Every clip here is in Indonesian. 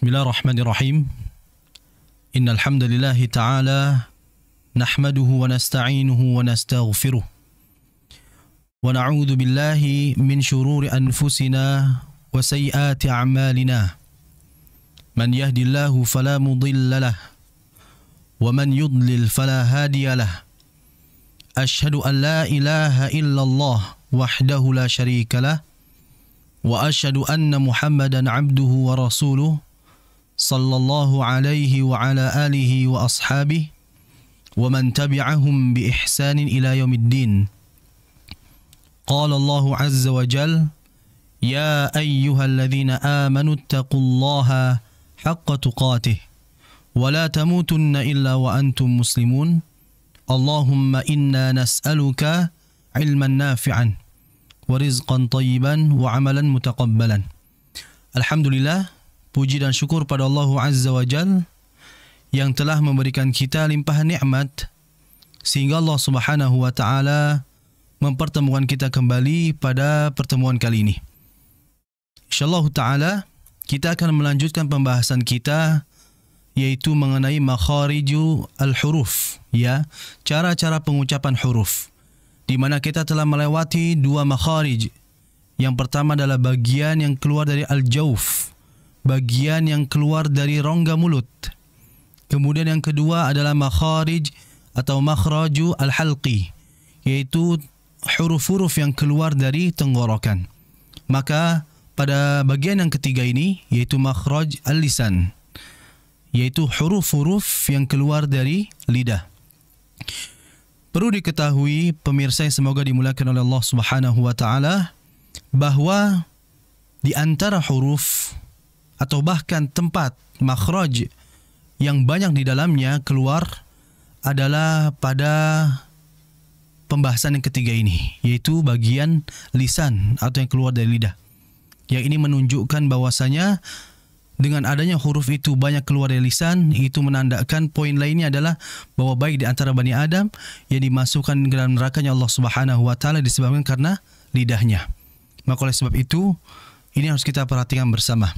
Bismillahirrahmanirrahim. Innal hamdalillah ta'ala nahmaduhu wa nasta'inuhu wa nastaghfiruh. Wa na'udzu billahi min shururi anfusina wa sayyiati a'malina. Man yahdihillahu fala mudilla lahu wa man yudlil fala hadiya lahu. Ashhadu an la ilaha illallah wahdahu la syarika lahu wa ashhadu anna Muhammadan 'abduhu wa rasuluh sallallahu alaihi wa ala alihi wa ashabihi wa man tabi'ahum bi ihsanin ila yaumiddin. Qala Allah 'azza wa jalla ya ayyuhalladzina amanu taqullaha haqqa tuqatih wa la tamutunna illa wa antum muslimun. Allahumma inna nas'aluka ilman nafi'an wa rizqan tayyiban wa amalan mutaqabbalan. Alhamdulillah, puji dan syukur pada Allah Azza wa Jal yang telah memberikan kita limpahan nikmat sehingga Allah Subhanahu wa taala mempertemukan kita kembali pada pertemuan kali ini. Insyaallah taala kita akan melanjutkan pembahasan kita yaitu mengenai makhariju al-huruf, ya, cara-cara pengucapan huruf, di mana kita telah melewati dua makharij. Yang pertama adalah bagian yang keluar dari al-jawf, bagian yang keluar dari rongga mulut. Kemudian yang kedua adalah makharij atau makhraju al-halqi, yaitu huruf-huruf yang keluar dari tenggorokan. Maka pada bagian yang ketiga ini yaitu makhraj al-lisan, yaitu huruf-huruf yang keluar dari lidah. Perlu diketahui pemirsa yang semoga dimuliakan oleh Allah Subhanahu wa taala bahwa di antara huruf atau bahkan tempat makhraj yang banyak di dalamnya keluar adalah pada pembahasan yang ketiga ini, yaitu bagian lisan atau yang keluar dari lidah. Yang ini menunjukkan bahwasanya dengan adanya huruf itu banyak keluar dari lisan, itu menandakan poin lainnya adalah bahwa baik di antara Bani Adam yang dimasukkan ke dalam nerakanya Allah Subhanahu wa taala disebabkan karena lidahnya. Maka oleh sebab itu ini harus kita perhatikan bersama.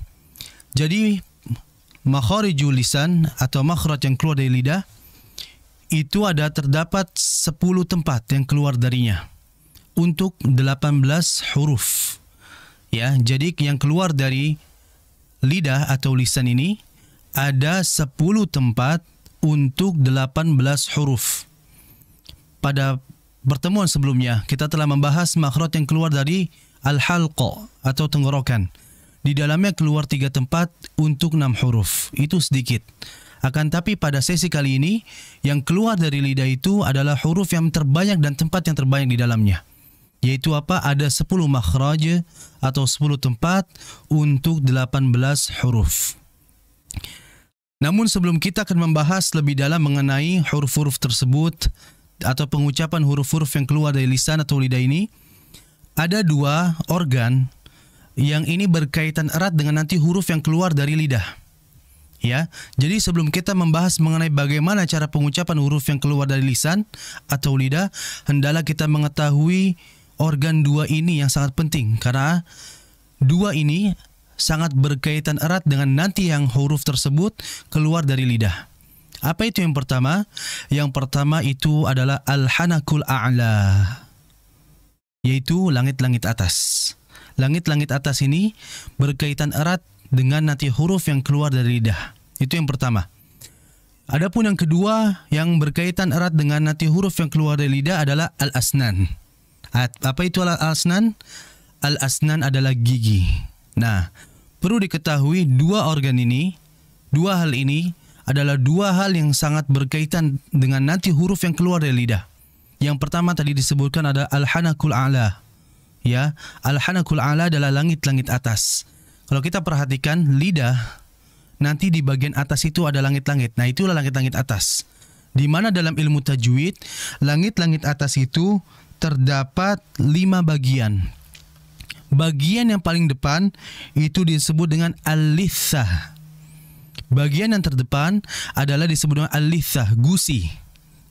Jadi makharijul lisan atau makhraj yang keluar dari lidah itu terdapat 10 tempat yang keluar darinya untuk 18 huruf. Ya, jadi yang keluar dari lidah atau lisan ini ada 10 tempat untuk 18 huruf. Pada pertemuan sebelumnya kita telah membahas makhraj yang keluar dari al-halqa atau tenggorokan. Di dalamnya keluar 3 tempat untuk 6 huruf. Itu sedikit. Akan tapi pada sesi kali ini yang keluar dari lidah itu adalah huruf yang terbanyak dan tempat yang terbanyak di dalamnya. Yaitu apa? Ada 10 makhraj atau 10 tempat untuk 18 huruf. Namun sebelum kita akan membahas lebih dalam mengenai huruf-huruf tersebut atau pengucapan huruf-huruf yang keluar dari lisan atau lidah ini, ada 2 organ yang ini berkaitan erat dengan nanti huruf yang keluar dari lidah. Ya, jadi sebelum kita membahas mengenai bagaimana cara pengucapan huruf yang keluar dari lisan atau lidah, hendaklah kita mengetahui organ 2 ini yang sangat penting, karena 2 ini sangat berkaitan erat dengan nanti yang huruf tersebut keluar dari lidah. Apa itu yang pertama? Yang pertama itu adalah al-hanakul a'la, yaitu langit-langit atas. Langit-langit atas ini berkaitan erat dengan nanti huruf yang keluar dari lidah. Itu yang pertama. Adapun yang kedua yang berkaitan erat dengan nanti huruf yang keluar dari lidah adalah al-asnan. Apa itu al-asnan? Al-asnan adalah gigi. Nah, perlu diketahui 2 organ ini, 2 hal ini adalah 2 hal yang sangat berkaitan dengan nanti huruf yang keluar dari lidah. Yang pertama tadi disebutkan ada al-hanakul a'la. Ya, al-hanakul a'la adalah langit-langit atas. Kalau kita perhatikan lidah, nanti di bagian atas itu ada langit-langit. Nah, itulah langit-langit atas. Di mana dalam ilmu tajwid, langit-langit atas itu terdapat 5 bagian. Bagian yang paling depan itu disebut dengan al-lithah. Bagian yang terdepan adalah disebut dengan al-lithah, gusi.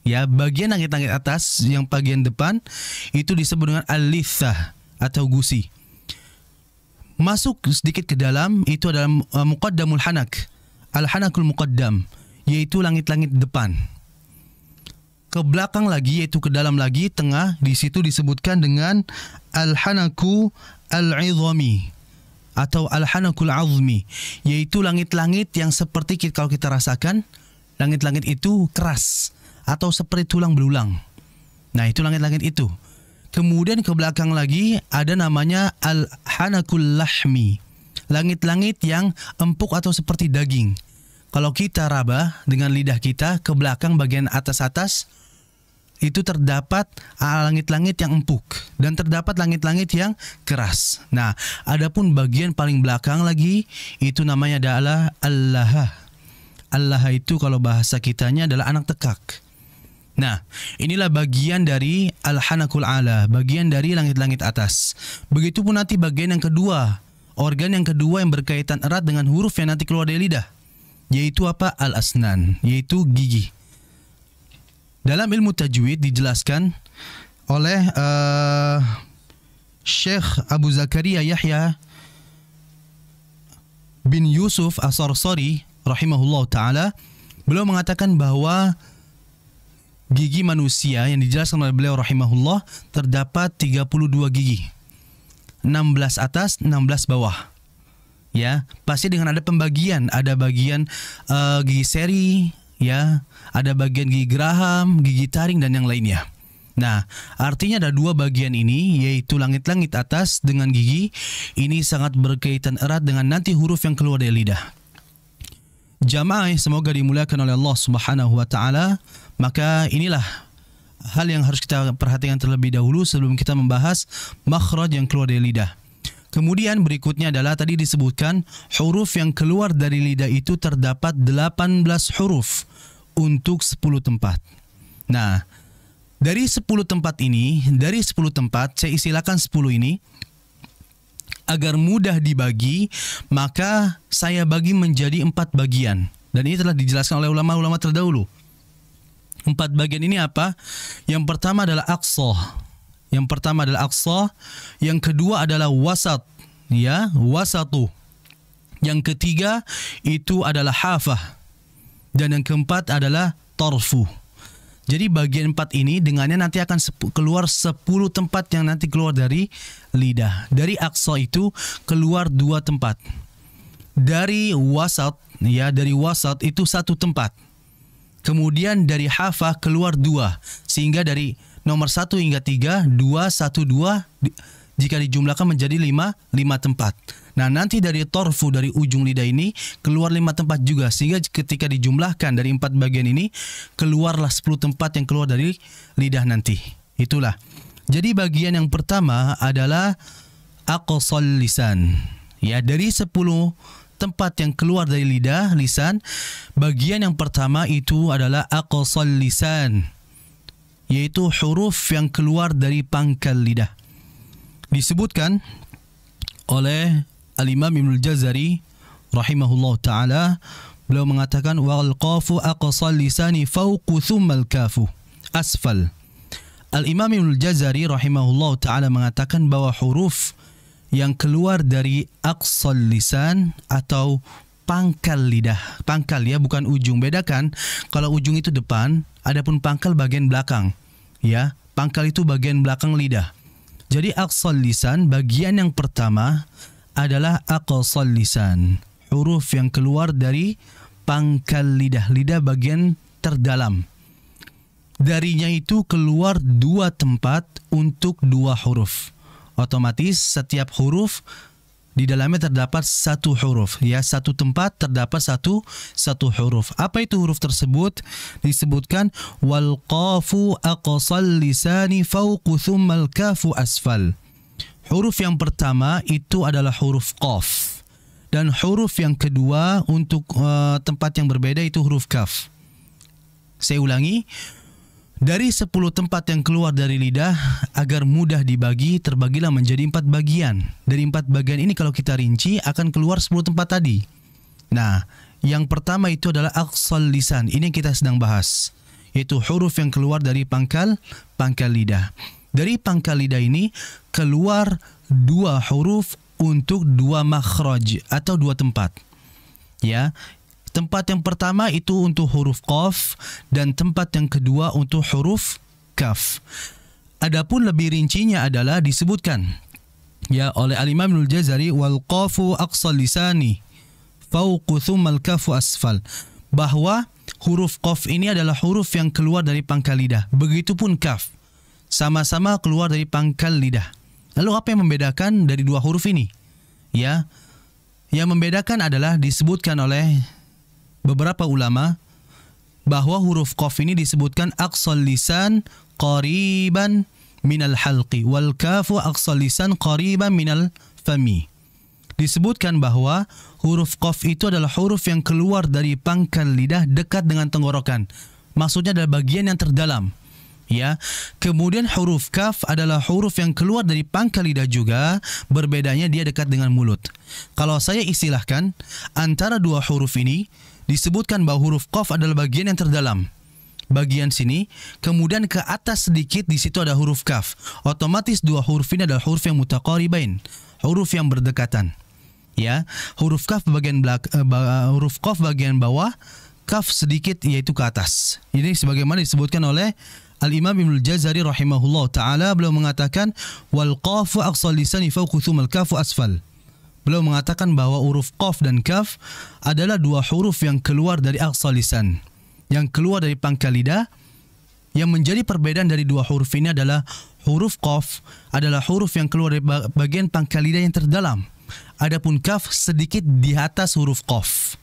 Ya, bagian langit-langit atas yang bagian depan itu disebut dengan al-lithah atau gusi. masuk sedikit ke dalam itu adalah muqaddamul hanak, al-hanakul muqaddam, yaitu langit-langit depan. Ke belakang lagi yaitu ke dalam lagi, tengah, di situ disebutkan dengan al-hanaku al-'idhami atau al-hanakul 'azmi, yaitu langit-langit yang seperti kalau kita rasakan langit-langit itu keras atau seperti tulang belulang. Nah, itu langit-langit itu. Kemudian ke belakang lagi ada namanya al-hanakul lahmi, langit-langit yang empuk atau seperti daging. Kalau kita raba dengan lidah kita ke belakang bagian atas-atas, itu terdapat langit-langit yang empuk dan terdapat langit-langit yang keras. Nah, adapun bagian paling belakang lagi itu namanya adalah al-laha. Al-laha itu kalau bahasa kitanya adalah anak tekak. Nah, inilah bagian dari al-hanakul ala, bagian dari langit-langit atas. Begitupun nanti bagian yang kedua, organ yang kedua yang berkaitan erat dengan huruf yang nanti keluar dari lidah, yaitu apa? Al-asnan, yaitu gigi. Dalam ilmu tajwid dijelaskan oleh Syekh Abu Zakaria Yahya bin Yusuf As-Sarsari rahimahullah ta'ala. Beliau mengatakan bahwa gigi manusia yang dijelaskan oleh beliau rahimahullah terdapat 32 gigi, 16 atas, 16 bawah. Ya, pasti dengan ada pembagian, ada bagian gigi seri, ya, ada bagian gigi geraham, gigi taring dan yang lainnya. Nah, artinya ada dua bagian ini, yaitu langit-langit atas dengan gigi. Ini sangat berkaitan erat dengan nanti huruf yang keluar dari lidah. Jamaah semoga dimuliakan oleh Allah Subhanahu wa taala. Maka inilah hal yang harus kita perhatikan terlebih dahulu sebelum kita membahas makhraj yang keluar dari lidah. Kemudian berikutnya adalah tadi disebutkan huruf yang keluar dari lidah itu terdapat 18 huruf untuk 10 tempat. Nah, dari 10 tempat ini, dari 10 tempat saya istilahkan 10 ini agar mudah dibagi, maka saya bagi menjadi 4 bagian. Dan ini telah dijelaskan oleh ulama-ulama terdahulu. 4 bagian ini apa? Yang pertama adalah aqsa. Yang pertama adalah aqsa, yang kedua adalah wasat, ya, wasatu. Yang ketiga itu adalah hafah. Dan yang keempat adalah tarfu. Jadi bagian 4 ini dengannya nanti akan keluar 10 tempat yang nanti keluar dari lidah. Dari aqsa itu keluar 2 tempat. Dari wasat, ya, dari wasat itu 1 tempat. Kemudian dari hafah keluar 2. Sehingga dari nomor 1 hingga 3, 2, 1, 2, jika dijumlahkan menjadi 5 tempat. Nah, nanti dari torfu, dari ujung lidah ini, keluar 5 tempat juga. Sehingga ketika dijumlahkan dari 4 bagian ini, keluarlah 10 tempat yang keluar dari lidah nanti. Itulah. Jadi bagian yang pertama adalah aqsal lisan. Ya, dari 10 tempat yang keluar dari lidah, lisan, bagian yang pertama itu adalah aqsal lisan, yaitu huruf yang keluar dari pangkal lidah. Disebutkan oleh Al-Imam Ibnul Jazari rahimahullah ta'ala, beliau mengatakan wal qafu aqsal lisani fawqu thummal kafu asfal. Al-Imam Ibnul Jazari rahimahullah ta'ala mengatakan bahwa huruf yang keluar dari aqsal lisan atau pangkal lidah, pangkal ya, bukan ujung. Bedakan, kalau ujung itu depan, adapun pangkal bagian belakang. Ya, pangkal itu bagian belakang lidah. Jadi aqsal lisan bagian yang pertama adalah aqsal lisan, huruf yang keluar dari pangkal lidah, lidah bagian terdalam. Darinya itu keluar 2 tempat untuk 2 huruf. Otomatis setiap huruf di dalamnya terdapat 1 huruf, ya, 1 tempat terdapat satu huruf. Apa itu huruf tersebut? Disebutkan wal qafu aqsal lisani fawqu thummal kafu asfal. Huruf yang pertama itu adalah huruf qaf, dan huruf yang kedua untuk tempat yang berbeda itu huruf kaf. Saya ulangi, dari 10 tempat yang keluar dari lidah, agar mudah dibagi, terbagilah menjadi 4 bagian. Dari 4 bagian ini kalau kita rinci akan keluar 10 tempat tadi. Nah, yang pertama itu adalah aqsal lisan. Ini yang kita sedang bahas, yaitu huruf yang keluar dari pangkal lidah. Dari pangkal lidah ini keluar 2 huruf untuk dua makhraj atau dua tempat. Ya. Tempat yang pertama itu untuk huruf qaf dan tempat yang kedua untuk huruf kaf. Adapun lebih rincinya adalah disebutkan ya oleh Al-Imam Al-Jazari, wal qafu aqsal lisani fawqu thumma al-kafu asfal, bahwa huruf qaf ini adalah huruf yang keluar dari pangkal lidah. Begitupun kaf, sama-sama keluar dari pangkal lidah. Lalu apa yang membedakan dari dua huruf ini? Ya, yang membedakan adalah disebutkan oleh beberapa ulama bahwa huruf qaf ini disebutkan aqsal lisan qariban minal halqi wal kafu aqsal lisan qariban minal fami. Disebutkan bahwa huruf qaf itu adalah huruf yang keluar dari pangkal lidah dekat dengan tenggorokan. Maksudnya adalah bagian yang terdalam. Ya. Kemudian huruf kaf adalah huruf yang keluar dari pangkal lidah juga, berbedanya dia dekat dengan mulut. Kalau saya istilahkan antara dua huruf ini, disebutkan bahwa huruf qaf adalah bagian yang terdalam. Bagian sini, kemudian ke atas sedikit di situ ada huruf kaf. Otomatis dua huruf ini adalah huruf yang mutaqaribain, huruf yang berdekatan. Ya, huruf qaf bagian bawah, kaf sedikit yaitu ke atas. Ini sebagaimana disebutkan oleh Al-Imam Ibnu Al-Jazari rahimahullah taala, beliau mengatakan wal qafu aqsal lisani fawqa thumma al-kafu asfal. Beliau mengatakan bahwa huruf qaf dan kaf adalah dua huruf yang keluar dari aqsal lisan, yang keluar dari pangkal lidah. Yang menjadi perbedaan dari dua huruf ini adalah huruf qaf adalah huruf yang keluar dari bagian pangkal lidah yang terdalam. Adapun kaf sedikit di atas huruf qaf.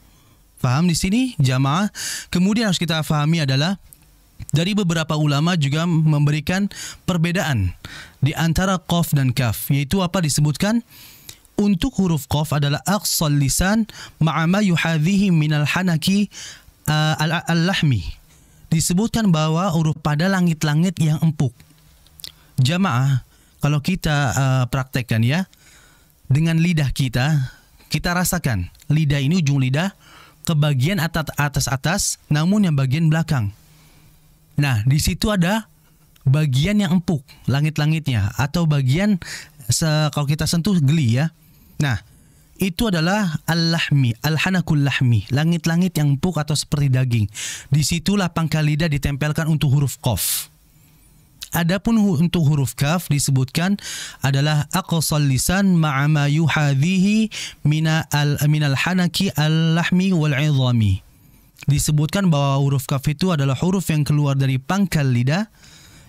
Faham di sini jamaah? Kemudian harus kita fahami adalah dari beberapa ulama juga memberikan perbedaan di antara qaf dan kaf, yaitu apa disebutkan? Untuk huruf qaf adalah aqsal lisan ma'a ma yuhadhihi minal hanaki al-lahmi. Disebutkan bahwa huruf pada langit-langit yang empuk. Jamaah, kalau kita praktekkan ya, dengan lidah kita rasakan lidah ini, ujung lidah ke bagian atas, namun yang bagian belakang. Nah, di situ ada bagian yang empuk, langit-langitnya, atau bagian kalau kita sentuh geli ya. Nah, itu adalah al-lahmi, al-hanakul lahmi, langit-langit yang empuk atau seperti daging. Disitulah pangkal lidah ditempelkan untuk huruf qaf. Adapun untuk huruf kaf disebutkan adalah aqsal lisan ma'a ma yuhadhihi minal hanaki al-lahmi wal-'idhami. Disebutkan bahwa huruf kaf itu adalah huruf yang keluar dari pangkal lidah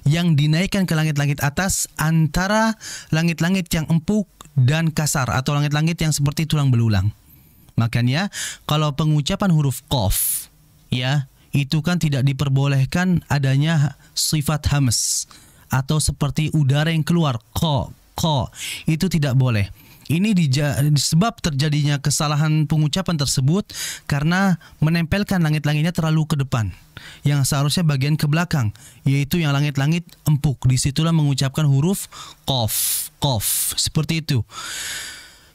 yang dinaikkan ke langit-langit atas antara langit-langit yang empuk dan kasar atau langit-langit yang seperti tulang belulang. Makanya kalau pengucapan huruf qaf ya, itu kan tidak diperbolehkan adanya sifat hams atau seperti udara yang keluar ko. Itu tidak boleh. Ini sebab terjadinya kesalahan pengucapan tersebut karena menempelkan langit-langitnya terlalu ke depan, yang seharusnya bagian ke belakang, yaitu yang langit-langit empuk. Disitulah mengucapkan huruf qaf. Seperti itu.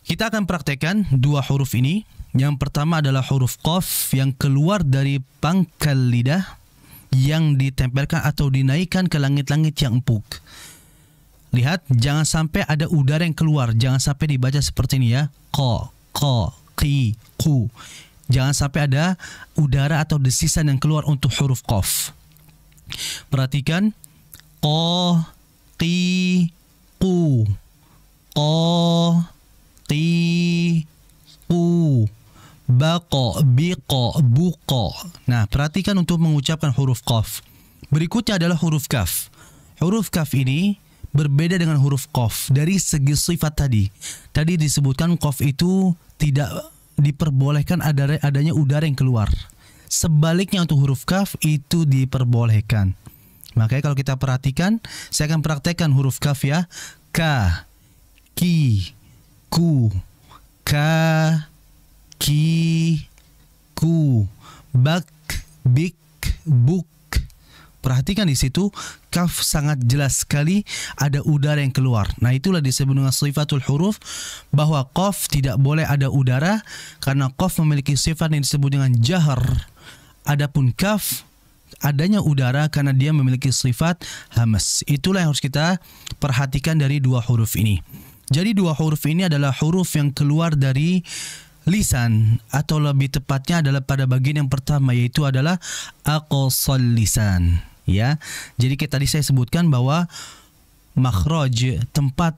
Kita akan praktekkan dua huruf ini. Yang pertama adalah huruf qaf yang keluar dari pangkal lidah yang ditempelkan atau dinaikkan ke langit-langit yang empuk. Lihat, jangan sampai ada udara yang keluar. Jangan sampai dibaca seperti ini ya. Ko, ki, ku. Jangan sampai ada udara atau desisan yang keluar untuk huruf qaf. Perhatikan. Ko, ki, ku. Ko, ki, ku. Baqo, biqo, buqo. Nah, perhatikan untuk mengucapkan huruf qaf. Berikutnya adalah huruf kaf. Huruf kaf ini berbeda dengan huruf qaf dari segi sifat tadi. Tadi disebutkan qaf itu tidak diperbolehkan adanya udara yang keluar. Sebaliknya untuk huruf kaf itu diperbolehkan. Makanya kalau kita perhatikan, saya akan praktekkan huruf kaf ya. Ka, ki, ku. Ka, ki, ku. Bak, bik, buk. Perhatikan di situ kaf sangat jelas sekali ada udara yang keluar. Nah, itulah disebut dengan sifatul huruf, bahwa qaf tidak boleh ada udara karena qaf memiliki sifat yang disebut dengan jahar. Adapun kaf adanya udara karena dia memiliki sifat hamas. Itulah yang harus kita perhatikan dari dua huruf ini. Jadi dua huruf ini adalah huruf yang keluar dari lisan, atau lebih tepatnya adalah pada bagian yang pertama, yaitu adalah aqsal lisan. Ya, jadi kayak tadi saya sebutkan bahwa makhraj, tempat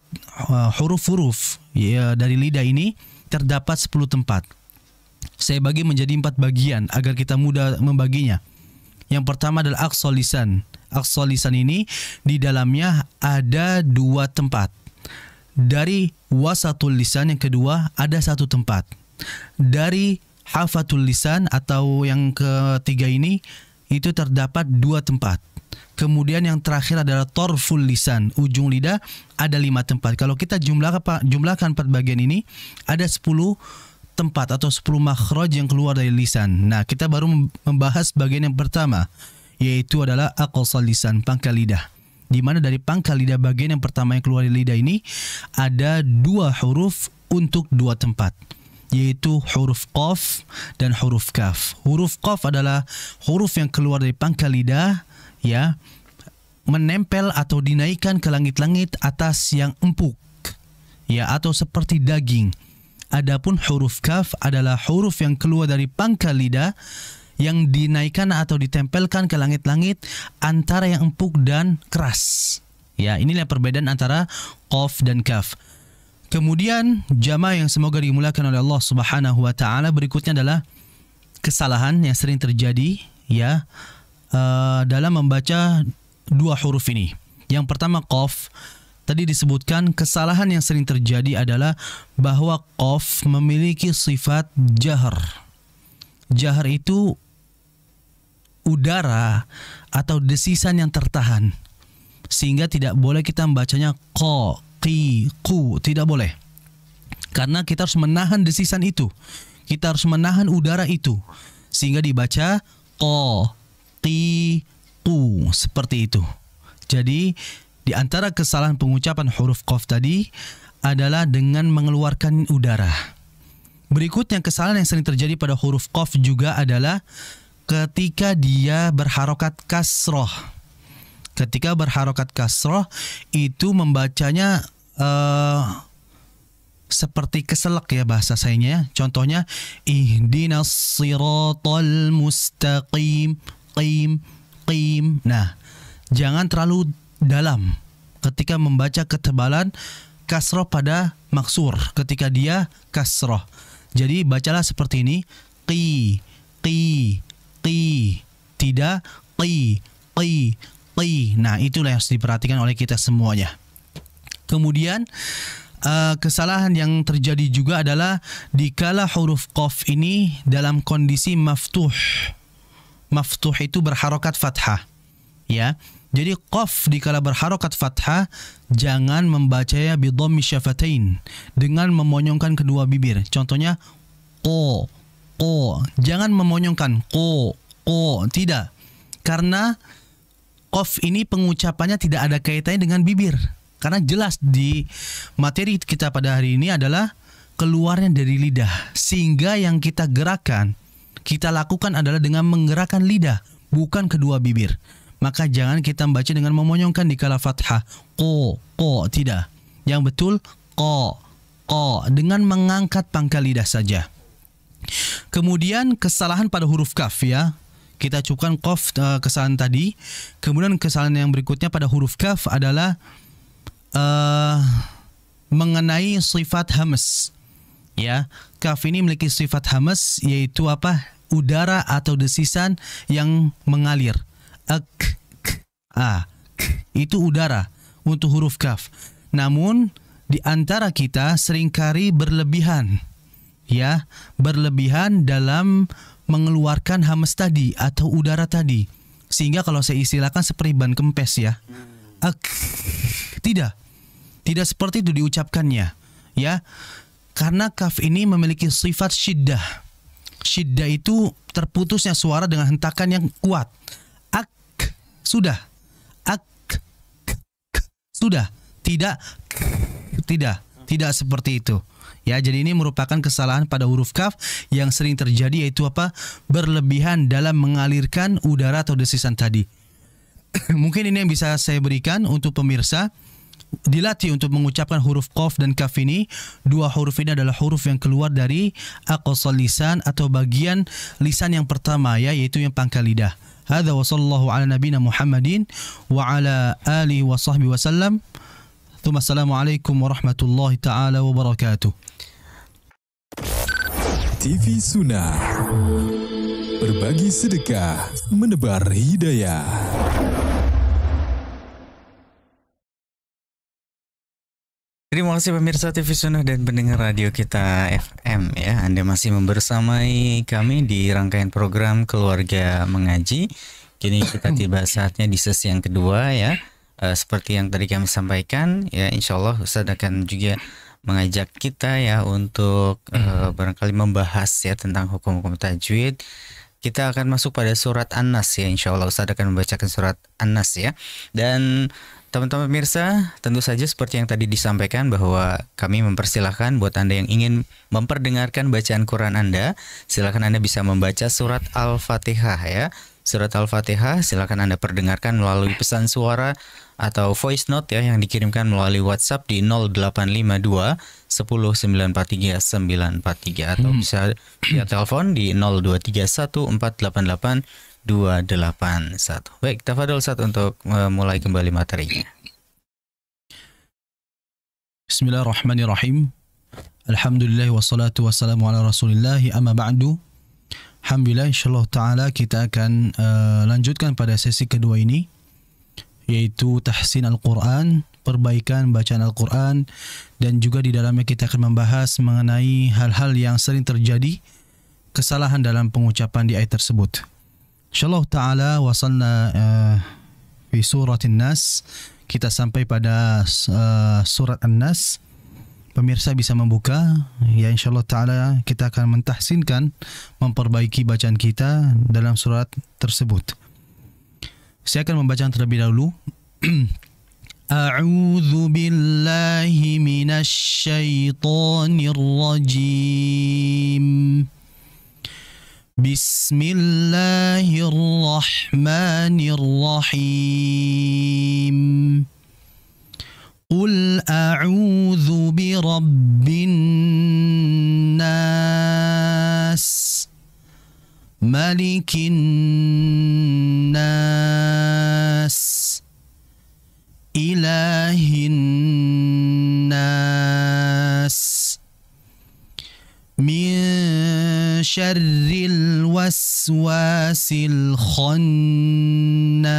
huruf-huruf ya, dari lidah ini terdapat 10 tempat. Saya bagi menjadi 4 bagian agar kita mudah membaginya. Yang pertama adalah aqsal lisan. Aqsal lisan ini di dalamnya ada 2 tempat. Dari wasatul lisan yang kedua ada 1 tempat. Dari hafatul lisan atau yang ketiga ini itu terdapat 2 tempat. Kemudian yang terakhir adalah torful lisan, ujung lidah ada 5 tempat. Kalau kita jumlahkan 4 bagian ini ada 10 tempat atau 10 makhraj yang keluar dari lisan. Nah, kita baru membahas bagian yang pertama, yaitu adalah aqsal lisan, pangkal lidah. Di mana dari pangkal lidah bagian yang pertama yang keluar dari lidah ini ada 2 huruf untuk 2 tempat, yaitu huruf qaf dan huruf kaf. Huruf qaf adalah huruf yang keluar dari pangkal lidah, ya, menempel atau dinaikkan ke langit-langit atas yang empuk, ya, atau seperti daging. Adapun huruf kaf adalah huruf yang keluar dari pangkal lidah yang dinaikkan atau ditempelkan ke langit-langit antara yang empuk dan keras. Ya, inilah perbedaan antara qaf dan kaf. Kemudian jamaah yang semoga dimuliakan oleh Allah Subhanahu wa taala, berikutnya adalah kesalahan yang sering terjadi, ya, dalam membaca 2 huruf ini. Yang pertama qaf. Tadi disebutkan kesalahan yang sering terjadi adalah bahwa qaf memiliki sifat jahr. Jahr itu udara atau desisan yang tertahan, sehingga tidak boleh kita membacanya qa, qi, qu, tidak boleh. Karena kita harus menahan desisan itu. Kita harus menahan udara itu sehingga dibaca qa, qi, qu, seperti itu. Jadi di antara kesalahan pengucapan huruf qaf tadi adalah dengan mengeluarkan udara. Berikutnya kesalahan yang sering terjadi pada huruf qaf juga adalah ketika dia berharokat kasroh. Ketika berharokat kasroh itu membacanya seperti keselak, ya, bahasa sayanya. Contohnya ihdinas siratal mustaqim, qim, qim. Nah, jangan terlalu dalam ketika membaca ketebalan kasroh pada maksur ketika dia kasroh. Jadi bacalah seperti ini, qi, qi, qi, tidak qi, qi, qi. Nah, itulah yang harus diperhatikan oleh kita semuanya. Kemudian kesalahan yang terjadi juga adalah dikala huruf qaf ini dalam kondisi maftuh. Maftuh itu berharokat fathah, ya. Jadi qaf dikala berharokat fathah jangan membacanya bidhammi syafatain, dengan memonyongkan kedua bibir. Contohnya qo, qo. Jangan memonyongkan qo, qo, tidak. Karena qaf ini pengucapannya tidak ada kaitannya dengan bibir. Karena jelas di materi kita pada hari ini adalah keluarnya dari lidah, sehingga yang kita gerakan, kita lakukan adalah dengan menggerakkan lidah, bukan kedua bibir. Maka jangan kita membaca dengan memonyongkan di kala fathah, qo, qo, tidak. Yang betul qo, qo, dengan mengangkat pangkal lidah saja. Kemudian kesalahan pada huruf kaf, ya. Kita cukupkan qaf, kesalahan tadi. Kemudian kesalahan yang berikutnya pada huruf kaf adalah mengenai sifat hamas. Ya, kaf ini memiliki sifat hamas, yaitu apa? Udara atau desisan yang mengalir. Ak, k, a, k, itu udara untuk huruf kaf. Namun di antara kita seringkali berlebihan, ya, berlebihan dalam mengeluarkan hamas tadi atau udara tadi, sehingga kalau saya istilahkan seperti ban kempes, ya. Ak, tidak seperti itu diucapkannya, ya. Karena kaf ini memiliki sifat syiddah. Syiddah itu terputusnya suara dengan hentakan yang kuat. Sudah, ak, sudah, tidak seperti itu. Ya, jadi ini merupakan kesalahan pada huruf kaf yang sering terjadi, yaitu apa? Berlebihan dalam mengalirkan udara atau desisan tadi. Mungkin ini yang bisa saya berikan untuk pemirsa. dilatih untuk mengucapkan huruf qaf dan kaf ini. Dua huruf ini adalah huruf yang keluar dari aqsal lisan atau bagian lisan yang pertama, ya, yaitu yang pangkal lidah. Hadza wa sallallahu ala nabiyina Muhammadin wa ala alihi wa sahbihi wasallam. Assalamualaikum warahmatullahi taala wabarakatuh. TV Sunnah, berbagi sedekah, menebar hidayah. Terima kasih pemirsa TV Sunnah dan pendengar radio kita FM, ya. Anda masih membersamai kami di rangkaian program Keluarga Mengaji. Kini kita tiba saatnya di sesi yang kedua, ya. Seperti yang tadi kami sampaikan, ya, insya Allah Ustaz akan juga mengajak kita, ya, untuk barangkali membahas, ya, tentang hukum-hukum tajwid. Kita akan masuk pada surat An-Nas, ya. Insya Allah Ustaz akan membacakan surat An-Nas, ya. Dan teman-teman pemirsa, tentu saja seperti yang tadi disampaikan bahwa kami mempersilahkan buat Anda yang ingin memperdengarkan bacaan Quran Anda, silakan Anda bisa membaca surat Al-Fatihah, ya. Surat Al-Fatihah silakan Anda perdengarkan melalui pesan suara atau voice note, ya, yang dikirimkan melalui WhatsApp di 0852 10 943 943 atau bisa via telepon di 0231 488 281. Baik, tafadhol Ustaz untuk mulai kembali materinya. Bismillahirrahmanirrahim. Alhamdulillah wassalatu wassalamu ala Rasulillah, amma ba'du. Alhamdulillah, insyaallah taala kita akan lanjutkan pada sesi kedua ini, yaitu tahsin Al-Quran, perbaikan bacaan Al-Quran, dan juga di dalamnya kita akan membahas mengenai hal-hal yang sering terjadi kesalahan dalam pengucapan di ayat tersebut. InsyaAllah ta'ala wasalna fi surat An-Nas. Kita sampai pada surat An-Nas. Pemirsa bisa membuka, ya, insyaAllah ta'ala kita akan mentahsinkan, memperbaiki bacaan kita dalam surat tersebut. Saya akan membaca terlebih dahulu. A'udzu billahi minasy syaithanir rajim. Bismillahirrahmanirrahim. Qul a'udzu birabbin nas, malikin nas, ilahin nas, min syarril waswasil khannas,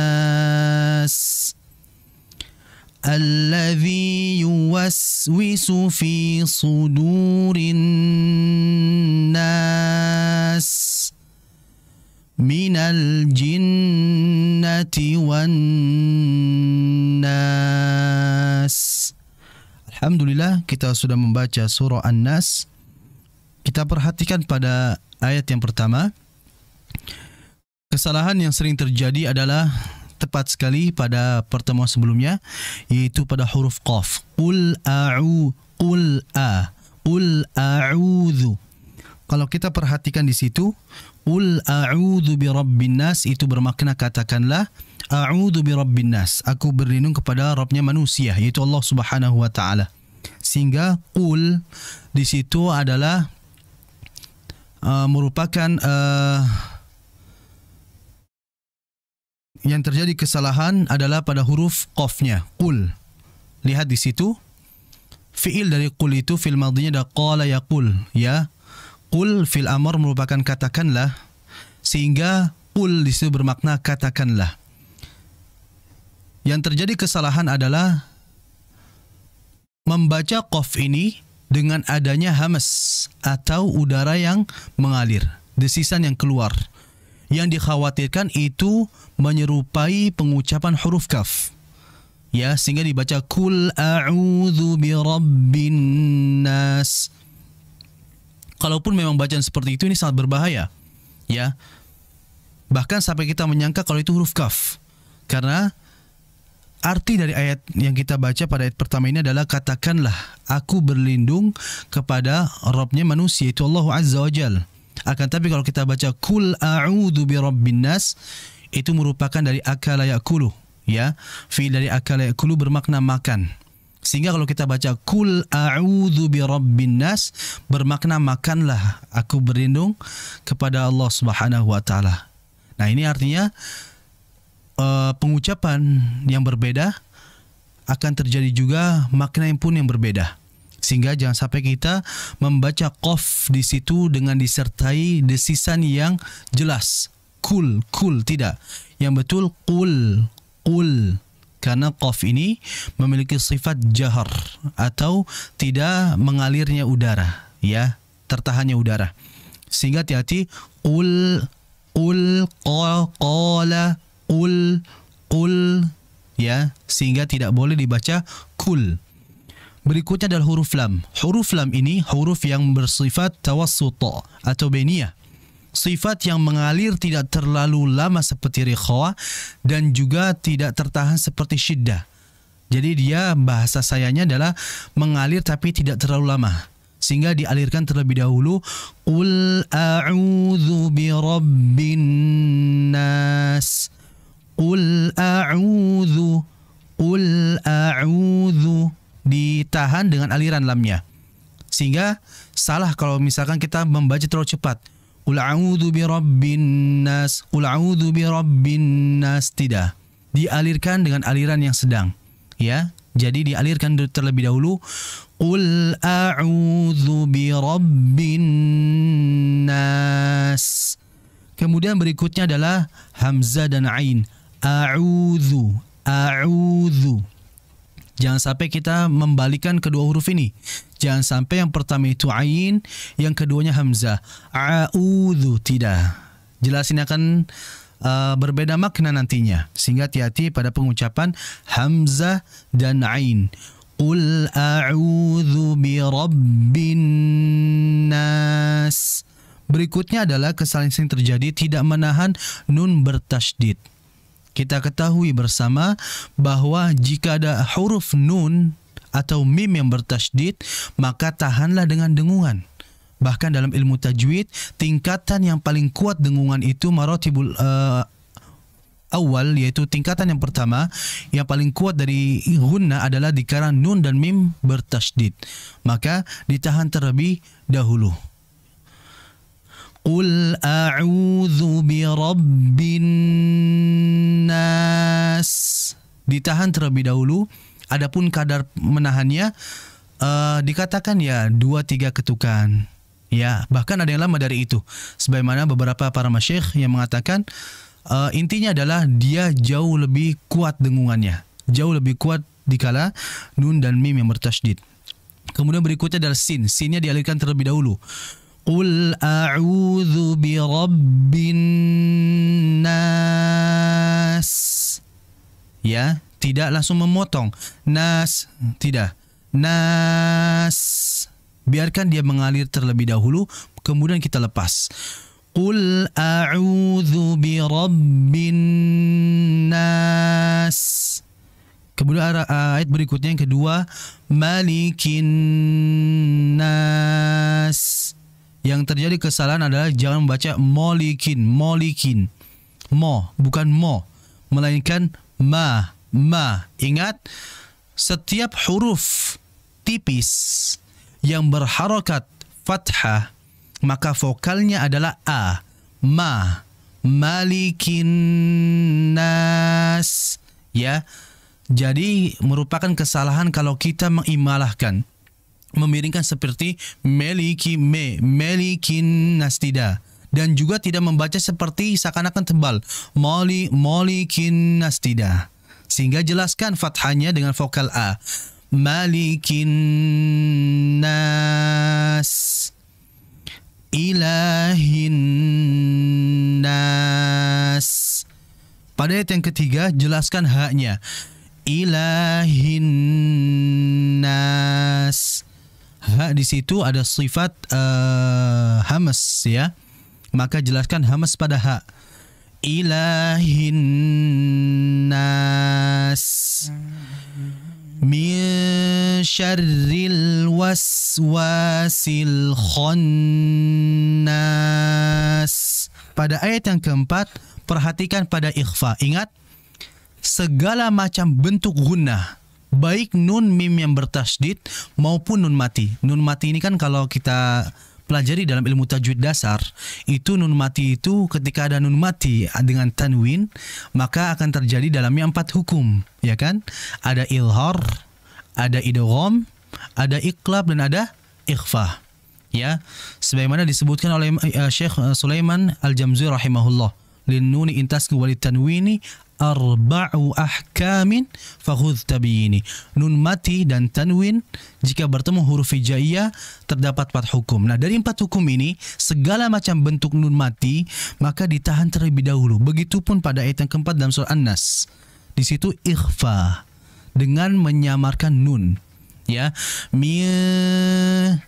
alladzi yuwaswisu fi sudurin nas, minal jinnati wan nas. Alhamdulillah, kita sudah membaca surah An-Nas. Kita perhatikan pada ayat yang pertama. Kesalahan yang sering terjadi adalah tepat sekali pada pertemuan sebelumnya, yaitu pada huruf qaf. Qul a'udzu. Kalau kita perhatikan di situ, qul a'udzu birabbin nas, itu bermakna katakanlah a'udzu birabbin nas, aku berlindung kepada Rabbnya manusia, yaitu Allah Subhanahu wa taala. Sehingga qul di situ adalah merupakan yang terjadi kesalahan adalah pada huruf qafnya, qul. Lihat di situ, fiil dari qul itu fiil madhinya ada qala yaqul, ya. Qul fil amr merupakan katakanlah, sehingga qul di situ bermakna katakanlah. Yang terjadi kesalahan adalah membaca qaf ini dengan adanya hamas atau udara yang mengalir, desisan yang keluar. Yang dikhawatirkan itu menyerupai pengucapan huruf kaf, ya, sehingga dibaca kul a'udzu birabbin nas. Kalaupun memang bacaan seperti itu, ini sangat berbahaya, ya. Bahkan sampai kita menyangka kalau itu huruf kaf, karena arti dari ayat yang kita baca pada ayat pertama ini adalah katakanlah aku berlindung kepada Rabbnya manusia, itu Allah Azza wa Jal. Akan tapi kalau kita baca kul a'udzu birabbin nas, itu merupakan dari akala ya'kulu, ya. Fi'il dari akala ya'kulu bermakna makan. Sehingga kalau kita baca Qul a'udzu birabbin nas, bermakna makanlah aku berlindung kepada Allah Subhanahu wa taala. Nah, ini artinya pengucapan yang berbeda akan terjadi juga makna pun yang berbeda. Sehingga jangan sampai kita membaca qaf di situ dengan disertai desisan yang jelas. Kul, tidak. Yang betul qul. Karena qaf ini memiliki sifat jahar atau tidak mengalirnya udara, ya, tertahannya udara. Sehingga hati-hati qul, qala, qul, ya, sehingga tidak boleh dibaca kul. Berikutnya adalah huruf lam. Huruf lam ini huruf yang bersifat tawassut atau bainiyah. Sifat yang mengalir tidak terlalu lama seperti rikhwa dan juga tidak tertahan seperti syiddah. Jadi dia bahasa sayanya adalah mengalir tapi tidak terlalu lama. Sehingga dialirkan terlebih dahulu Qul a'udzu birabbin nas. Qul a'udzu. Ditahan dengan aliran lamnya. Sehingga salah kalau misalkan kita membaca terlalu cepat. Qul a'udzu birabbin nas. Qul a'udzu birabbin nas. Tidak. Dialirkan dengan aliran yang sedang. Ya. Jadi dialirkan terlebih dahulu. Qul a'udzu birabbin nas. Kemudian berikutnya adalah hamzah dan ain. A'udzu. Jangan sampai kita membalikan kedua huruf ini. Jangan sampai yang pertama itu ain, yang keduanya hamzah. A'udzu, tidak. Jelas ini akan berbeda makna nantinya. Sehingga hati-hati pada pengucapan hamzah dan ain. Qul a'udzu birabbin nas. Berikutnya adalah kesalahan yang terjadi tidak menahan nun bertasydid. Kita ketahui bersama bahwa jika ada huruf nun atau mim yang bertasydid, maka tahanlah dengan dengungan. Bahkan dalam ilmu tajwid, tingkatan yang paling kuat dengungan itu maratibul awal, yaitu tingkatan yang pertama yang paling kuat dari gunnah adalah dikala nun dan mim bertasydid. Maka ditahan terlebih dahulu. Qul a'udzu birabbin nas. Ditahan terlebih dahulu. Adapun kadar menahannya dikatakan ya 2-3 ketukan. Ya, bahkan ada yang lama dari itu. Sebagaimana beberapa para masyayikh yang mengatakan intinya adalah dia jauh lebih kuat dengungannya. Jauh lebih kuat dikala nun dan mim yang bertasydid. Kemudian berikutnya adalah sin. Sinnya dialirkan terlebih dahulu. Qul a'udzu birabbin nas. Ya, tidak langsung memotong. Nas, tidak. Nas. Biarkan dia mengalir terlebih dahulu, kemudian kita lepas. Qul a'udzu birabbin nas. Kemudian ayat berikutnya yang kedua, malikin nas. Yang terjadi kesalahan adalah jangan membaca molikin. Mo, bukan mo, melainkan ma. Ingat, setiap huruf tipis yang berharakat fathah, maka vokalnya adalah a. Ma. Malikin nas. Ya. Jadi merupakan kesalahan kalau kita mengimalahkan, memiringkan seperti melikin nas, tidak. Dan juga tidak membaca seperti seakan-akan tebal. Molikin nas, tidak. Sehingga jelaskan fathahnya dengan vokal a. Malikin nas. Ilahin nas. Pada ayat yang ketiga jelaskan haknya. Ilahin nas. Ha di situ ada sifat hamas, ya. Maka jelaskan hamas pada ha. Ilahin nas. Min syarril waswasil khannas. Pada ayat yang keempat, perhatikan pada ikhfa. Ingat, segala macam bentuk gunnah baik nun mim yang bertasydid maupun nun mati. Nun mati ini kan kalau kita pelajari dalam ilmu tajwid dasar, itu nun mati itu ketika ada nun mati dengan tanwin, maka akan terjadi dalamnya 4 hukum, ya kan? Ada ilhar, ada idgham, ada iqlab dan ada ikhfa. Ya, sebagaimana disebutkan oleh Syekh Sulaiman Al-Jamzuri rahimahullah, lin nuni intasku walit tanwini arba'u ahkamin fakhudh tabiini. Nun mati dan tanwin jika bertemu huruf hijaiyah terdapat 4 hukum. Nah, dari 4 hukum ini segala macam bentuk nun mati maka ditahan terlebih dahulu. Begitupun pada ayat yang keempat dalam surah An-Nas. Di situ ikhfa dengan menyamarkan nun. Ya,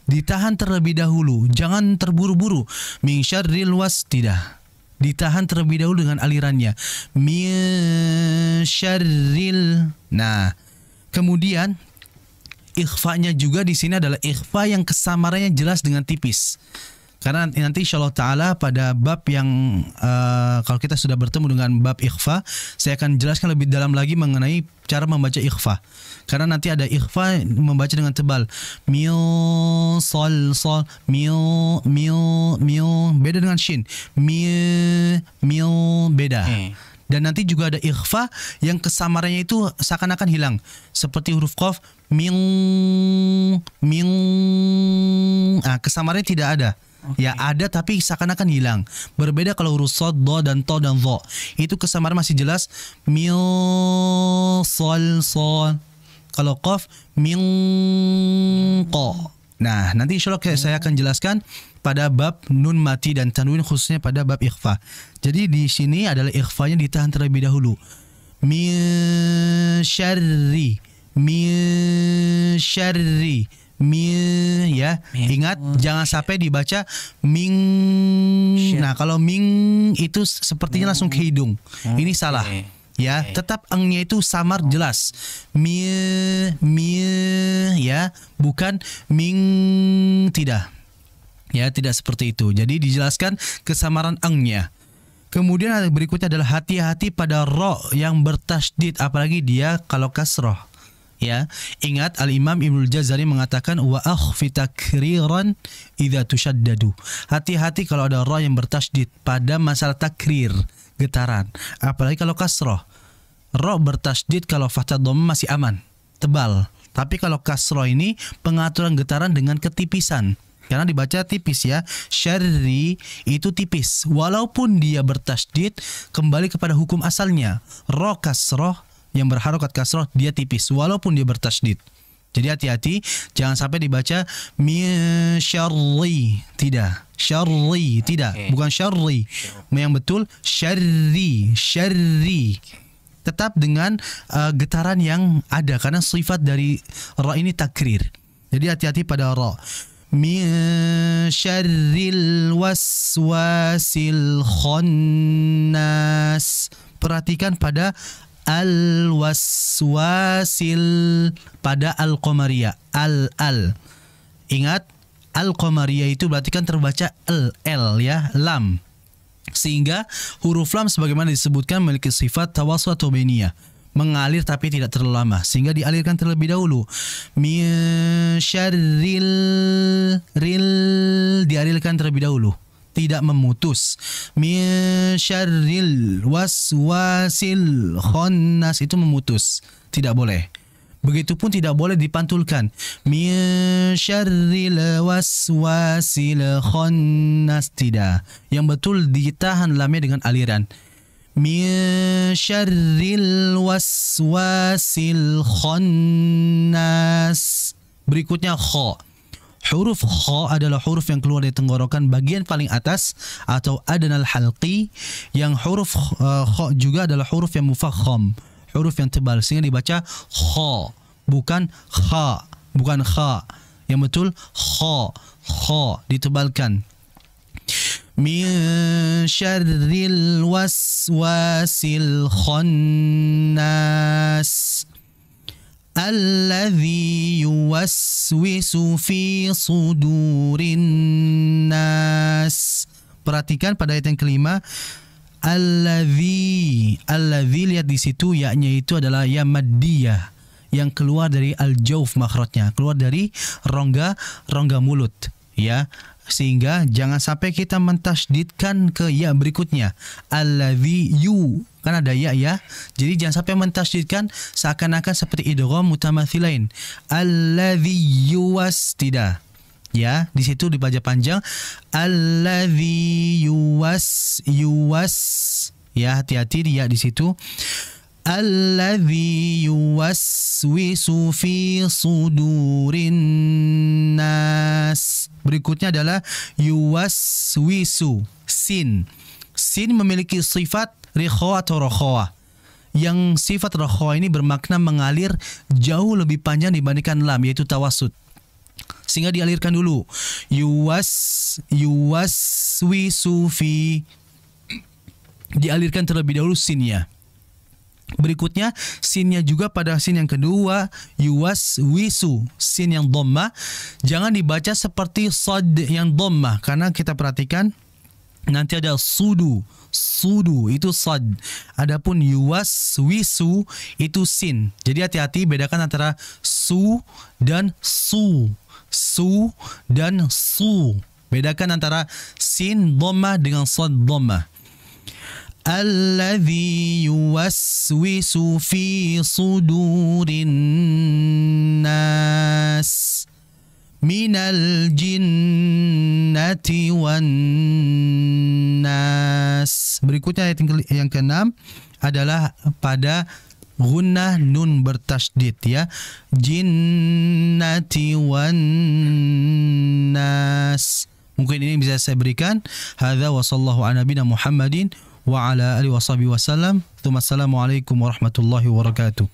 ditahan terlebih dahulu, jangan terburu-buru. Min syarril tidak. Ditahan terlebih dahulu dengan alirannya. Min syarril. Nah, kemudian ikhfanya juga di sini adalah ikhfa yang kesamarannya jelas dengan tipis. Karena nanti insyaallah ta'ala pada bab yang kalau kita sudah bertemu dengan bab ikhfa, saya akan jelaskan lebih dalam lagi mengenai cara membaca ikhfa. Karena nanti ada ikhfa membaca dengan tebal. Mil, sol, sol, mil, beda dengan shin. Mil, beda. Dan nanti juga ada ikhfa yang kesamarannya itu seakan-akan hilang. Seperti huruf qaf, mil. Kesamarannya tidak ada. Okay. Ya ada tapi seakan-akan hilang. Berbeda kalau huruf shad, do dan to dan dho. Itu kesamaran masih jelas. Mil, sol, sol. Kalau qaf, mil, ko. Nah, nanti insyaallah saya akan jelaskan pada bab nun mati dan tanwin, khususnya pada bab ikhfa. Jadi di sini adalah ikhfanya ditahan terlebih dahulu. Min syarri, ya. Ingat jangan sampai dibaca ming. Nah, kalau ming itu sepertinya langsung ke hidung. Ini salah. Ya, tetap engnya itu samar jelas. Ya, bukan ming, tidak. Ya, tidak seperti itu. Jadi dijelaskan kesamaran engnya. Kemudian ada berikutnya adalah hati-hati pada ro yang bertasydid, apalagi dia kalau kasroh. Ya, ingat Al-Imam Ibnul Jazari mengatakan wa akhfi takriran idza tushaddadu. Hati-hati kalau ada ro yang bertasydid pada masalah takrir, getaran. Apalagi kalau kasroh. Ro bertasydid kalau fathah dhammah masih aman, tebal. Tapi kalau kasroh ini pengaturan getaran dengan ketipisan. Karena dibaca tipis ya. Syarri itu tipis. Walaupun dia bertasydid, kembali kepada hukum asalnya. Ro kasroh yang berharokat kasroh dia tipis walaupun dia bertasydid. Jadi hati-hati jangan sampai dibaca min syarri, tidak. Syarri tidak, bukan syarri. Yang betul syarri. Tetap dengan getaran yang ada karena sifat dari ra ini takrir. Jadi hati-hati pada ra. Min syarril waswasil khannas. Perhatikan pada al-waswasil pada al-qamariyah. Al. Ingat al-qamariyah itu berarti kan terbaca l ya, lam. Sehingga huruf lam sebagaimana disebutkan memiliki sifat tawassul atau bainiyah, mengalir tapi tidak terlalu lama, sehingga dialirkan terlebih dahulu. Min syarril dialirkan terlebih dahulu, tidak memutus. Min syarril waswasil khannas itu memutus, tidak boleh. Begitupun tidak boleh dipantulkan. Min syarril waswasil khannas, tidak. Yang betul ditahan lamnya dengan aliran. Min syarril waswasil khannas. Berikutnya kha. Huruf kha adalah huruf yang keluar dari tenggorokan bagian paling atas atau adnal halqi. Yang huruf kha juga adalah huruf yang mufakham, huruf yang tebal, sehingga dibaca kha, bukan kha, bukan kha. Yang betul kha, ditebalkan. Min syarril waswasil khannas alladzi yuwaswisu fi sudurin nas. Perhatikan pada ayat yang kelima, alladzi, lihat di situ ya-nya itu adalah ya maddiyah. yang keluar dari al-jauf makhrajnya, keluar dari rongga mulut, ya. Sehingga jangan sampai kita mentasydidkan ke ya berikutnya. Alladzi yu, kan ada ya. Jadi jangan sampai mentasydidkan seakan-akan seperti idgham mutamathilain. Alladzi yuwas, tidak. Ya, di situ dibaca panjang. Alladzi yuwas. Ya, hati-hati dia di situ. Alladzi yuwaswisu fi sudurin nas. Berikutnya adalah yuwaswisu, sin. Sin memiliki sifat rikhawa atau rakhawa. Yang sifat rakhawa ini bermakna mengalir jauh lebih panjang dibandingkan lam, yaitu tawassut. Sehingga dialirkan dulu. Yuwaswisu fi, dialirkan terlebih dahulu sinnya. Berikutnya sinnya juga pada sin yang kedua, yuwaswisu, sin yang dhammah. Jangan dibaca seperti sad yang dhammah, karena kita perhatikan nanti ada sudu itu sad. Adapun yuwaswisu itu sin. Jadi hati-hati bedakan antara su dan su. Bedakan antara sin dhammah dengan sad dhammah. Alladzi yuwaswisu fi sudurin nas minal jinnati wan nas. Berikutnya ayat yang ke-6 adalah pada gunnah nun bertasydid, ya. Jinnati wan nas. Mungkin ini bisa saya berikan. Hadza wa sallallahu ala nabiyina Muhammadin wa ala alihi washabihi wasallam. Assalamualaikum warahmatullahi wabarakatuh.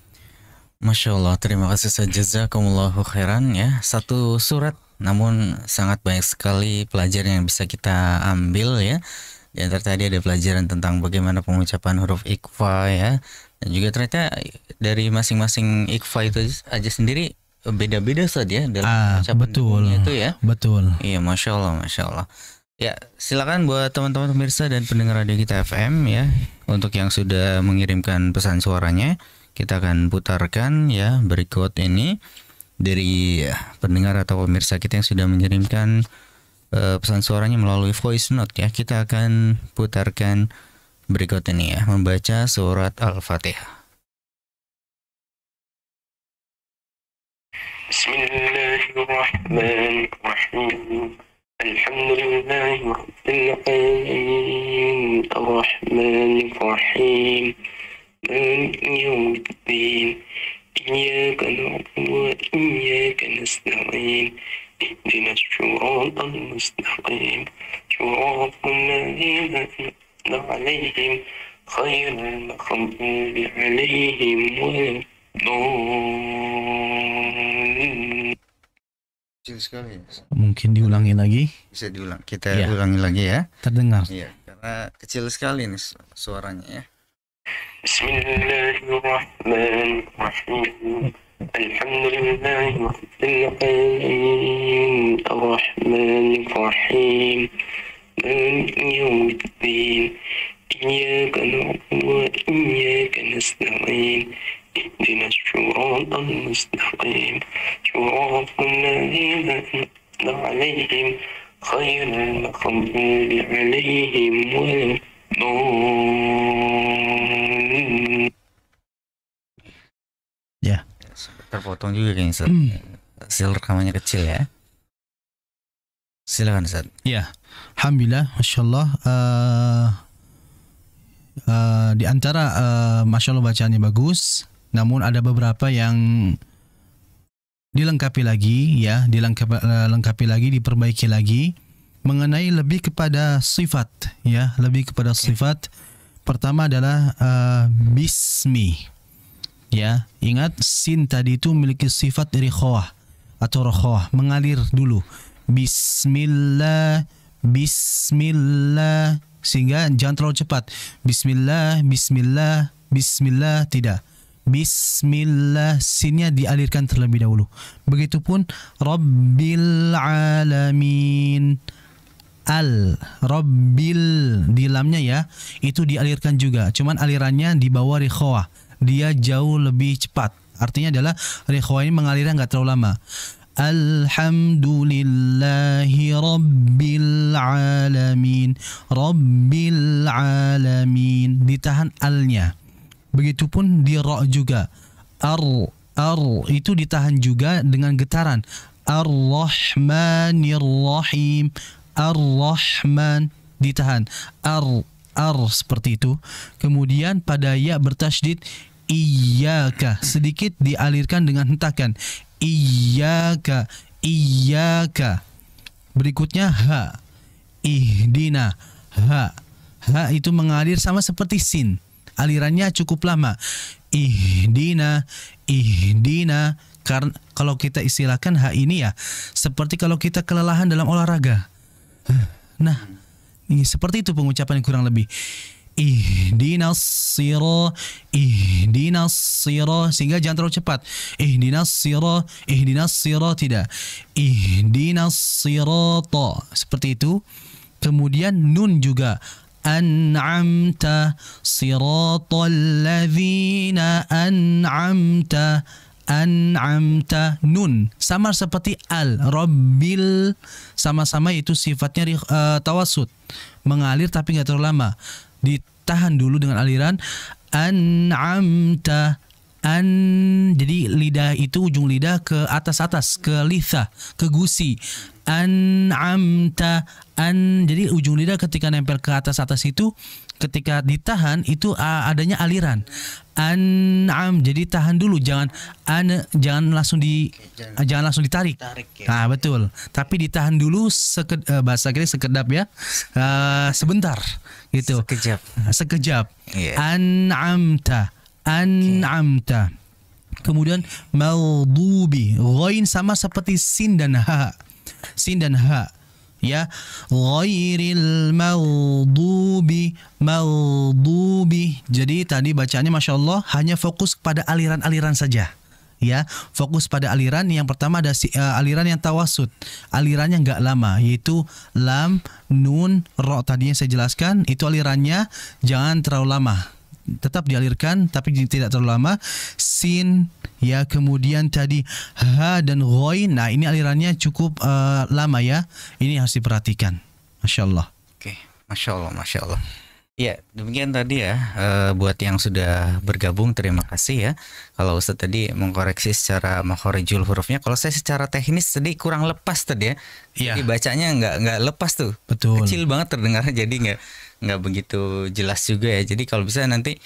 Masya Allah, terima kasih saja, jazakumullahu khairan, ya. Satu surat namun sangat banyak sekali pelajaran yang bisa kita ambil, ya. Di antara tadi ada pelajaran tentang bagaimana pengucapan huruf ikhfa, ya. Dan juga ternyata dari masing-masing ikhfa itu aja sendiri beda-beda saja, ya, dalam pengucapan itu, ya. Betul. Iya, Masya Allah. Ya, silakan buat teman-teman pemirsa dan pendengar radio kita FM, ya, untuk yang sudah mengirimkan pesan suaranya, kita akan putarkan, ya, berikut ini dari pendengar atau pemirsa kita yang sudah mengirimkan pesan suaranya melalui voice note, ya. Kita akan putarkan berikut ini, ya, membaca surat Al-Fatihah. Bismillahirrahmanirrahim. Alhamdulillahi rabbil alamin, arrahmanir rahim, maliki yaumiddin, iyyaka na'budu wa iyyaka nasta'in, ihdinas siratal mustaqim, siratal ladzina an'amta 'alaihim ghairil maghdubi 'alaihim waladdallin. Sekali. Mungkin diulangi lagi. Bisa diulang. Kita ulangi lagi, ya. Terdengar. Iya, karena kecil sekali nih suaranya, ya. Bismillahirrahmanirrahim. Alhamdulillahi rabbil alamin, arrahmanir rahim, maliki yaumiddin, iyyaka na'budu wa iyyaka nasta'in, ihdinas siratal mustaqim, siratal ladzina an'amta 'alaihim ghairil maghdubi 'alaihim waladdallin. Ya. Terpotong juga kayaknya, Ustaz. Hasil rekamannya kecil, ya. Silakan, Ustaz. Ya, alhamdulillah, masyaallah. Di antara masya Allah bacaannya bagus, namun ada beberapa yang dilengkapi lagi, ya, dilengkapi lagi, diperbaiki lagi mengenai lebih kepada sifat, ya, lebih kepada sifat. Pertama adalah bismi, ya. Ingat sin tadi itu memiliki sifat rikhawah atau rakhawah, mengalir dulu. Bismillah, sehingga jangan terlalu cepat. Bismillah, tidak. Bismillah, sinnya dialirkan terlebih dahulu. Begitupun Rabbil Alamin. Rabbil di lamnya, ya, itu dialirkan juga. Cuman alirannya di bawah rikhawah. Dia jauh lebih cepat Artinya adalah rikhwa ini mengalirnya nggak terlalu lama. Alhamdulillahi Rabbil Alamin. Rabbil Alamin. Ditahan alnya. Begitupun di ra juga. Ar itu ditahan juga dengan getaran. Ar-Rahmanir Rahim. Ar-Rahman ditahan. Ar seperti itu. Kemudian pada ya bertasydid iyyaka, sedikit dialirkan dengan hentakan. Iyyaka. Berikutnya ha. Ihdina. Ha itu mengalir sama seperti sin. Alirannya cukup lama. Ihdina. Karena kalau kita istilahkan ha ini ya seperti kalau kita kelelahan dalam olahraga. Nah, ini seperti itu pengucapan yang kurang lebih. Ihdinas sira, sehingga jangan terlalu cepat. Ihdinas sira tidak. Ihdinas sirata, seperti itu. Kemudian nun juga. An'amta siratal ladzina an'amta nun sama seperti al rabbil, sama-sama itu sifatnya tawassut, mengalir tapi nggak terlalu lama. Ditahan dulu dengan aliran an'amta jadi lidah itu ujung lidah ke atas ke litha, ke gusi. An'amta jadi ujung lidah ketika nempel ke atas itu ketika ditahan itu adanya aliran. An'am, jadi tahan dulu, jangan langsung ditarik. Nah, betul. Tapi ditahan dulu bahasa kita sekedap ya. Sebentar gitu. Sekejap. Yeah. An'amta. Kemudian maghdubi, ghain sama seperti sin dan ha. Ya, ghairil maghdubi. Jadi tadi bacaannya Masya Allah hanya fokus pada aliran-aliran saja. Ya, fokus pada aliran. Yang pertama ada aliran yang tawassut, alirannya nggak lama, yaitu lam, nun, ro tadi yang saya jelaskan. Itu alirannya jangan terlalu lama, tetap dialirkan tapi tidak terlalu lama. Sin, ya, kemudian tadi ha dan ghain. Nah, ini alirannya cukup lama ya. Ini harus diperhatikan. Masya Allah. Oke, Masya Allah. Ya, demikian tadi ya. Buat yang sudah bergabung, terima kasih ya. Kalau Ustadz tadi mengkoreksi secara makhorijul hurufnya, kalau saya secara teknis tadi kurang lepas tadi ya. Jadi bacanya nggak lepas tuh. Betul. Kecil banget terdengarnya, jadi nggak begitu jelas juga ya. Jadi kalau bisa nanti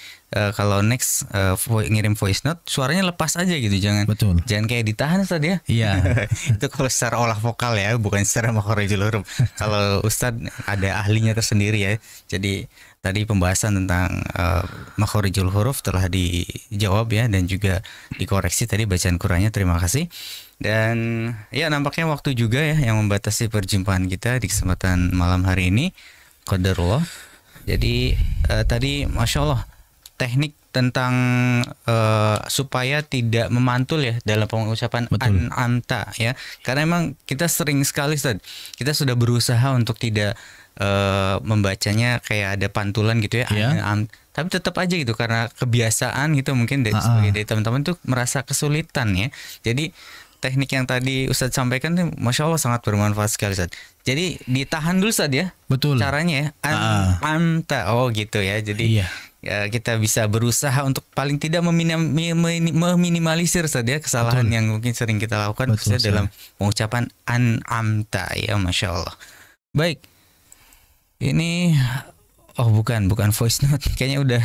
kalau next ngirim voice note suaranya lepas aja gitu, jangan kayak ditahan Ustadz ya. Iya. Itu kalau secara olah vokal ya, bukan secara makhorijul huruf. Kalau Ustadz ada ahlinya tersendiri ya. Jadi tadi pembahasan tentang makhorijul huruf telah dijawab ya, dan juga dikoreksi tadi bacaan Qur'annya. Terima kasih. Dan ya, nampaknya waktu juga ya yang membatasi perjumpaan kita di kesempatan malam hari ini. Qadarullah. Jadi tadi Masya Allah teknik tentang supaya tidak memantul ya dalam pengucapan an'amta ya. Karena emang kita sering sekali Ustaz, kita sudah berusaha untuk tidak membacanya kayak ada pantulan gitu ya. Tapi tetap aja gitu karena kebiasaan gitu, mungkin dari teman-teman tuh merasa kesulitan ya. Jadi teknik yang tadi Ustadz sampaikan tuh Masya Allah sangat bermanfaat sekali Ustadz. Jadi ditahan dulu Ustadz ya. Betul. Caranya ya an'amta. Oh gitu ya. Jadi ya, kita bisa berusaha untuk paling tidak meminimalisir Ustadz ya kesalahan yang mungkin sering kita lakukan dalam pengucapan an'amta ya. Masya Allah. Baik. Ini bukan voice note, kayaknya udah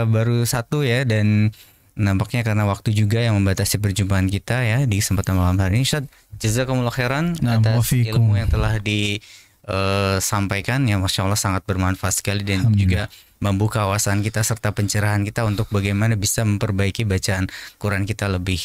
baru satu ya, dan nampaknya karena waktu juga yang membatasi perjumpaan kita ya di kesempatan malam hari ini. Ustaz, jazakumullah khairan atas ilmu yang telah disampaikan ya. Masya Allah sangat bermanfaat sekali, dan juga membuka wawasan kita serta pencerahan kita untuk bagaimana bisa memperbaiki bacaan Quran kita lebih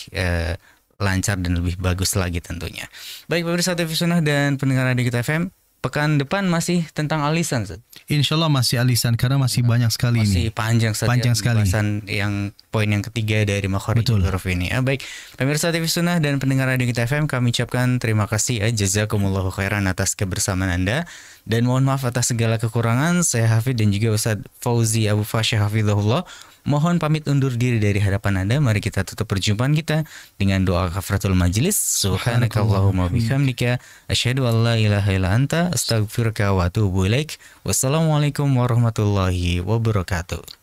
lancar dan lebih bagus lagi tentunya. Baik pemirsa TV Sunnah dan pendengar Radio Kita FM, pekan depan masih tentang alisan Ustaz. Insya Allah masih alisan karena masih banyak sekali masih panjang sekali pembahasan yang poin yang ketiga dari makhorijul huruf ini. Baik, pemirsa TV Sunnah dan pendengar Radio Kita FM, kami ucapkan terima kasih ya, jazakumullahu khairan atas kebersamaan Anda, dan mohon maaf atas segala kekurangan. Saya Hafid dan juga Ustaz Fauzi Abu Fasyah hafizahullah mohon pamit undur diri dari hadapan Anda. Mari kita tutup perjumpaan kita dengan doa kafaratul majlis. Subhanakallahumma bihamdika asyhadu an la ilaha illa anta astaghfiruka wa atubu ilaik. Wassalamualaikum warahmatullahi wabarakatuh.